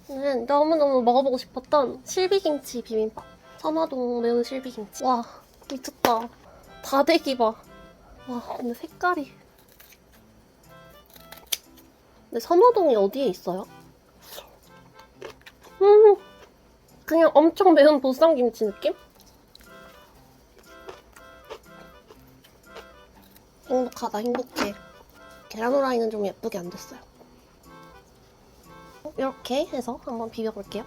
저는 너무너무 먹어보고 싶었던 실비김치 비빔밥. 선화동 매운 실비김치. 와, 미쳤다. 다대기 봐. 와, 근데 색깔이. 근데 선화동이 어디에 있어요? 그냥 엄청 매운 보쌈김치 느낌? 행복하다, 행복해. 계란 후라이는 좀 예쁘게 안 됐어요. 이렇게 해서 한번 비벼볼게요.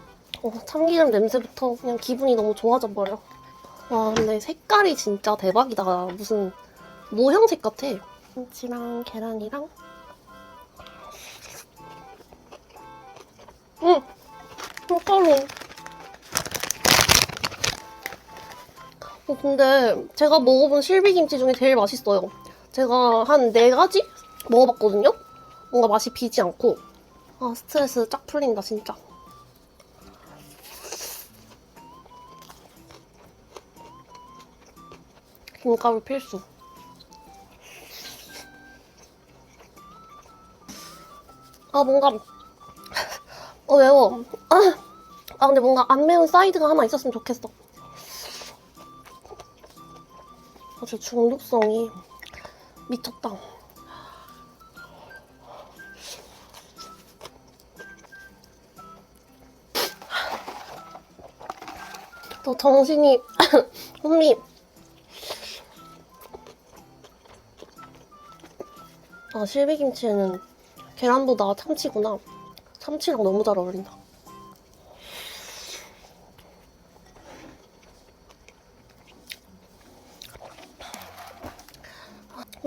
참기름 냄새부터 그냥 기분이 너무 좋아져버려. 와, 근데 색깔이 진짜 대박이다. 무슨 모형색 같아. 김치랑 계란이랑. 밀가루. 근데 제가 먹어본 실비김치 중에 제일 맛있어요. 제가 한 4가지 먹어봤거든요? 뭔가 맛이 비지 않고. 아, 스트레스 쫙 풀린다, 진짜. 김가루 필수. 아, 뭔가 매워. 근데 뭔가 안 매운 사이드가 하나 있었으면 좋겠어. 저 중독성이 미쳤다. 저 정신이 혼미. 아, 실비김치에는 계란보다 참치구나. 참치랑 너무 잘 어울린다.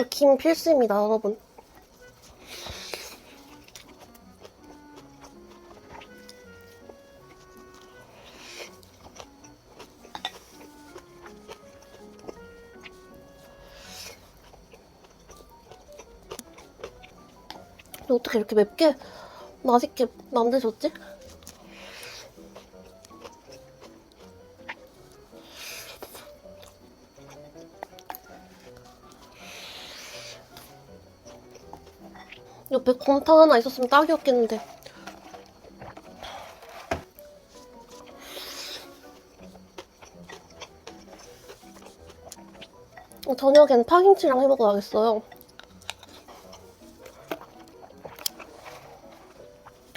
김 필수입니다, 여러분. 어떻게 이렇게 맵게 맛있게 만드셨지? 옆에 곰탕 하나 있었으면 딱이었겠는데. 저녁엔 파김치랑 해먹어야겠어요.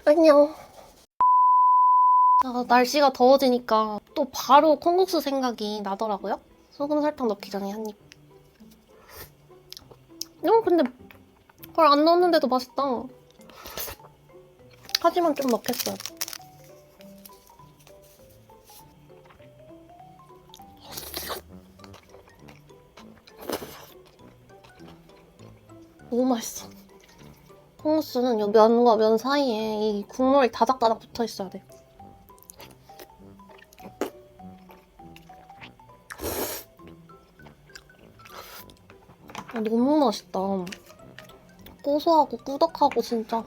안녕. 날씨가 더워지니까 또 바로 콩국수 생각이 나더라고요. 소금 설탕 넣기 전에 한 입. 근데 그걸 안 넣었는데도 맛있다. 하지만 좀 넣겠어요. 너무 맛있어. 콩국수는 이 면과 면 사이에 이 국물이 다닥다닥 붙어 있어야 돼. 너무 맛있다. 고소하고 꾸덕하고 진짜.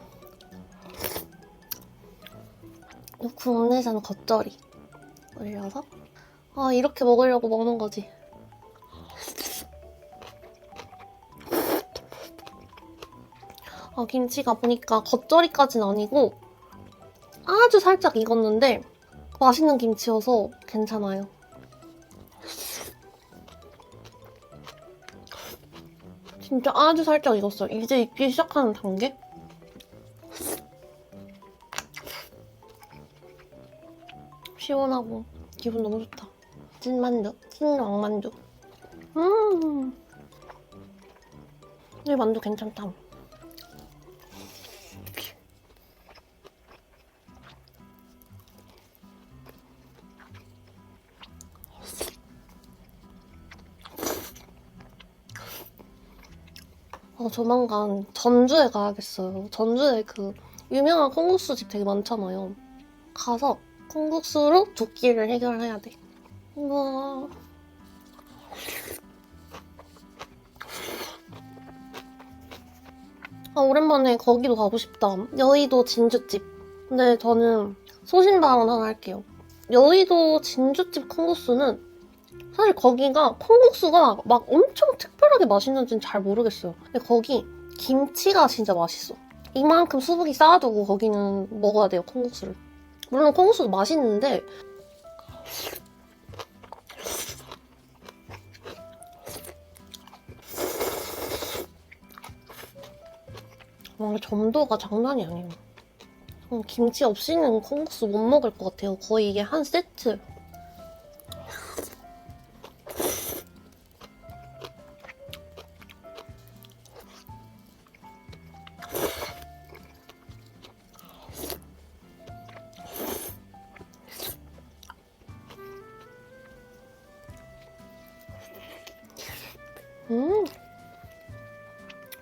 이 국내산 겉절이 올려서 이렇게 먹으려고 먹는 거지. 김치가 보니까 겉절이까지는 아니고 아주 살짝 익었는데 맛있는 김치여서 괜찮아요. 진짜 아주 살짝 익었어요. 이제 익기 시작하는 단계? 시원하고 기분 너무 좋다. 찐만두, 찐왕만두. 이 만두 괜찮다. 조만간 전주에 가야겠어요. 전주에 그 유명한 콩국수 집 되게 많잖아요. 가서 콩국수로 두 끼를 해결해야 돼. 우와. 오랜만에 거기도 가고 싶다. 여의도 진주집. 근데 저는 소신발언 하나 할게요. 여의도 진주집 콩국수는 사실 거기가 콩국수가 막 엄청 특별하게 맛있는지는 잘 모르겠어요. 근데 거기 김치가 진짜 맛있어. 이만큼 수북이 쌓아두고 거기는 먹어야 돼요, 콩국수를. 물론 콩국수도 맛있는데 뭔가 점도가 장난이 아니에요. 김치 없이는 콩국수 못 먹을 것 같아요. 거의 이게 한 세트.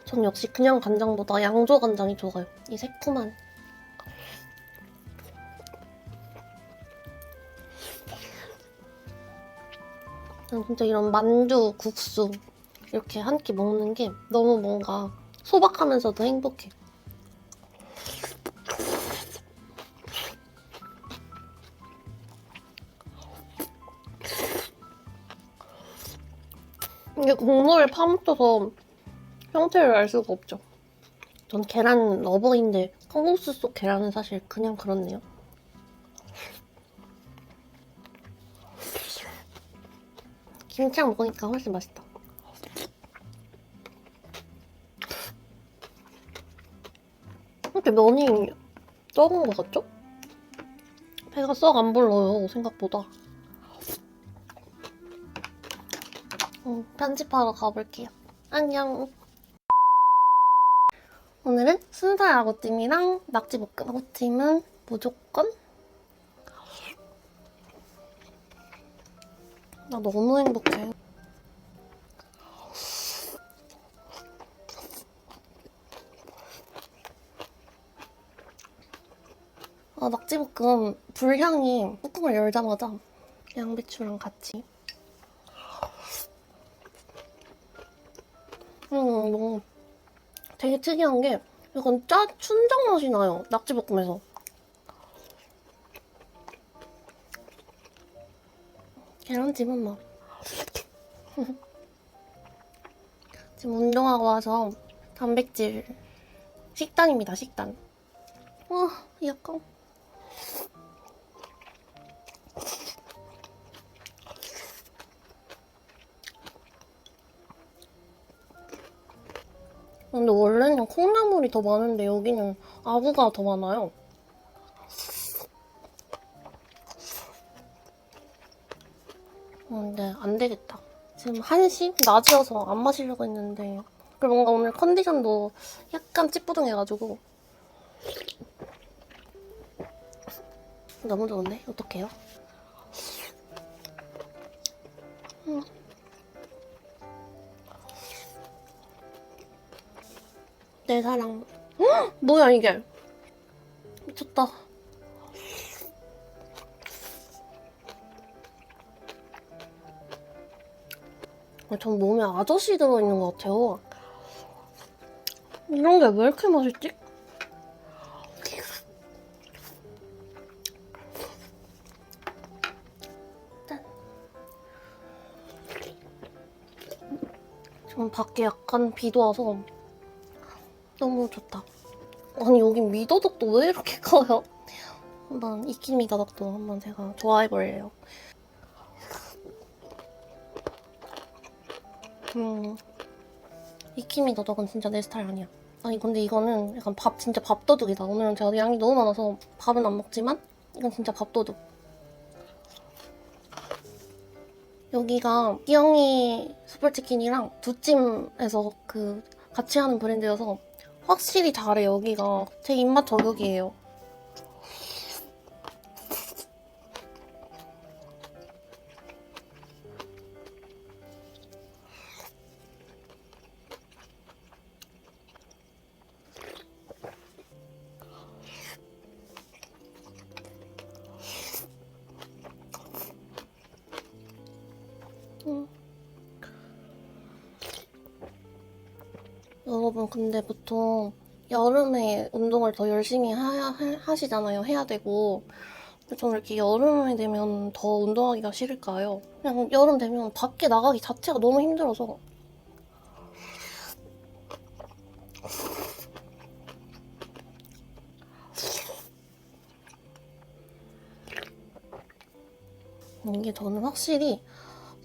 전 역시 그냥 간장보다 양조 간장이 좋아요. 이 새콤한. 난 진짜 이런 만두, 국수 이렇게 한 끼 먹는 게 너무 뭔가 소박하면서도 행복해. 이게 국물을 파묻혀서 형태를 알 수가 없죠. 전 계란 러버인데 콩국수 속 계란은 사실 그냥 그렇네요. 김치랑 먹으니까 훨씬 맛있다. 이렇게 면이 적은 것 같죠? 배가 썩 안 불러요, 생각보다. 편집하러 가볼게요. 안녕. 오늘은 순살 아구찜이랑 낙지볶음. 아구찜은 무조건. 나 너무 행복해. 낙지볶음 불향이 뚜껑을 열자마자 양배추랑 같이. 너무 되게 특이한 게 약간 춘장 맛이 나요. 낙지볶음에서. 계란찜은 막. 지금 운동하고 와서 단백질 식단입니다, 식단. 와, 약간. 근데 원래는 콩나물이 더 많은데 여기는 아구가 더 많아요. 근데 안 되겠다. 지금 1시? 낮이어서 안 마시려고 했는데 그리고 뭔가 오늘 컨디션도 약간 찌뿌둥해가지고 너무 좋은데? 어떡해요? 내 사랑. 헉! 뭐야 이게? 미쳤다. 전 몸에 아저씨 들어있는 것 같아요. 이런 게 왜 이렇게 맛있지? 짠. 지금 밖에 약간 비도 와서 너무 좋다. 아니 여기 미더덕도 왜 이렇게 커요? 한번 익힌 미더덕도 한번 제가 좋아해볼래요. 익힌 미더덕은 진짜 내 스타일 아니야. 아니 근데 이거는 약간 진짜 밥도둑이다. 오늘은 제가 양이 너무 많아서 밥은 안 먹지만 이건 진짜 밥도둑. 여기가 기영이 숯불치킨이랑 두찜에서 같이 하는 브랜드여서 확실히 잘해. 여기가 제 입맛 저격이에요. 여러분 근데 보통 여름에 운동을 더 열심히 하시잖아요. 해야 되고. 근데 저는 이렇게 여름이 되면 더 운동하기가 싫을까요? 그냥 여름 되면 밖에 나가기 자체가 너무 힘들어서. 이게 저는 확실히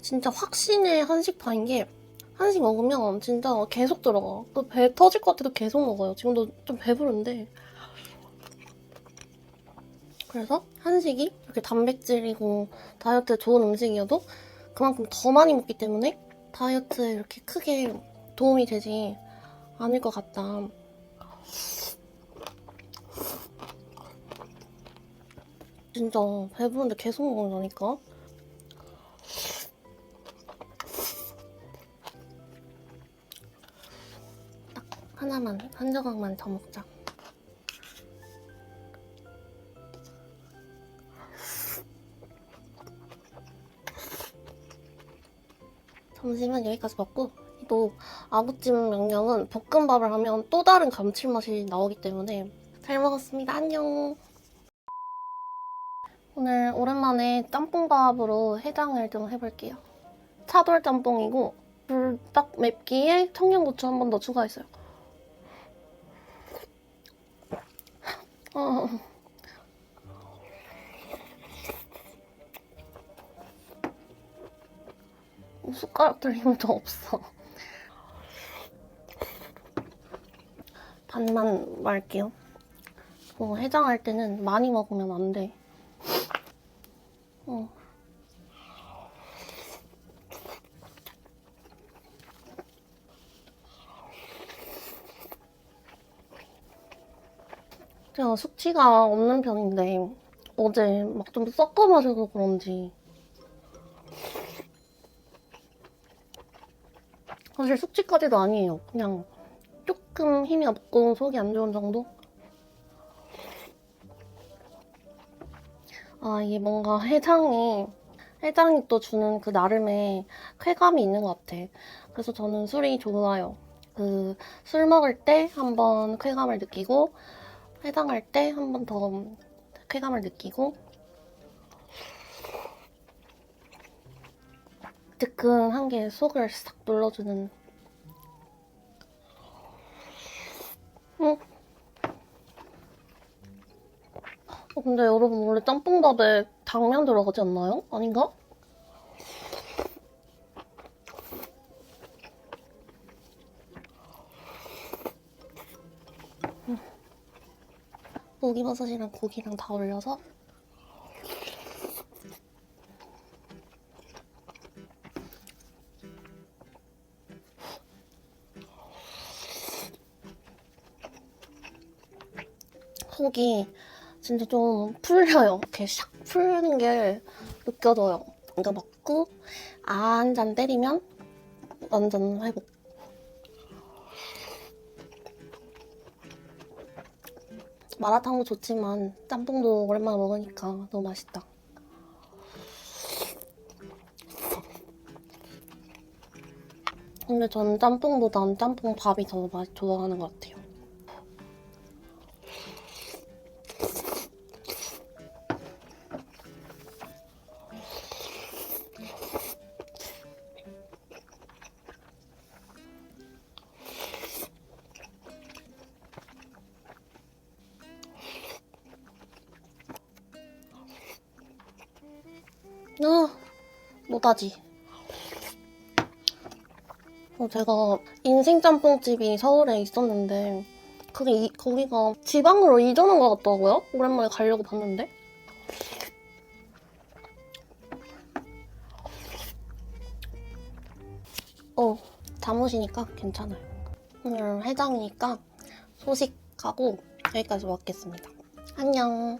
진짜 확신의 한식파인 게 한식 먹으면 진짜 계속 들어가. 또 배 터질 것 같아도 계속 먹어요. 지금도 좀 배부른데. 그래서 한식이 이렇게 단백질이고 다이어트에 좋은 음식이어도 그만큼 더 많이 먹기 때문에 다이어트에 이렇게 크게 도움이 되지 않을 것 같다. 진짜 배부른데 계속 먹는다니까. 딱 하나만, 한 조각만 더 먹자. 점심은 여기까지 먹고, 또 아구찜 명령은 볶음밥을 하면 또 다른 감칠맛이 나오기 때문에 잘 먹었습니다. 안녕. 오늘 오랜만에 짬뽕밥으로 해장을 좀 해볼게요. 차돌 짬뽕이고 불닭 맵기에 청양고추 한 번 더 추가했어요. 숟가락 들리면 더 없어. 반만 말게요. 해장할 때는 많이 먹으면 안 돼. 제가 숙취가 없는 편인데 어제 막 좀 섞어 마셔서 그런지 사실 숙취까지도 아니에요. 그냥 조금 힘이 없고 속이 안 좋은 정도? 아, 이게 뭔가 해장이 또 주는 그 나름의 쾌감이 있는 것 같아. 그래서 저는 술이 좋아요. 술 먹을 때 한 번 쾌감을 느끼고 해장할 때 한 번 더 쾌감을 느끼고 뜨끈한 게 속을 싹 눌러주는. 근데 여러분 원래 짬뽕밥에 당면 들어가지 않나요? 아닌가? 목이버섯이랑 고기랑 다 올려서 속이 진짜 좀 풀려요. 이렇게 샥 풀리는 게 느껴져요. 이거 먹고 한 잔 때리면 완전 회복. 마라탕도 좋지만 짬뽕도 오랜만에 먹으니까 너무 맛있다. 근데 저는 짬뽕보단 짬뽕밥이 더 좋아하는 것 같아요. 노다지. 제가 인생 짬뽕집이 서울에 있었는데 거기가 지방으로 이전한 것 같더라고요. 오랜만에 가려고 봤는데. 잠옷이니까 괜찮아요. 오늘 해장이니까 소식하고 여기까지 먹겠습니다. 안녕.